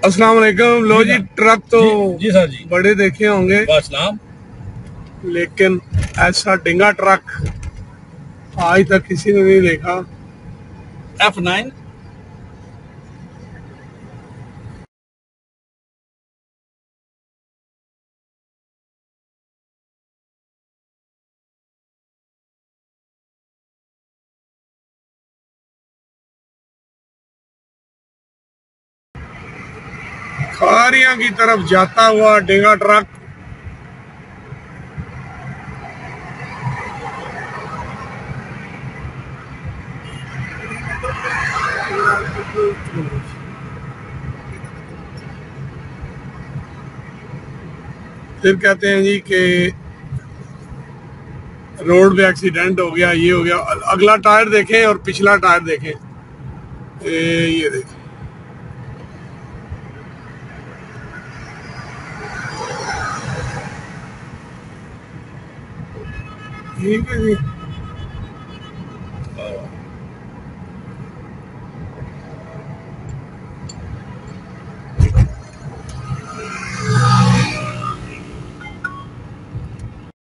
अस्सलाम वालेकुम। लो जी, ट्रक तो जी सर जी, बड़े देखे होंगे, वासलाम। लेकिन ऐसा डिंगा ट्रक आज तक किसी ने नहीं देखा। F9। खारियां की तरफ जाता हुआ डिंगा ट्रक। फिर कहते हैं जी कि रोड पे एक्सीडेंट हो गया, ये हो गया। अगला टायर देखें और पिछला टायर देखें। ये देखें, ठीक है जी।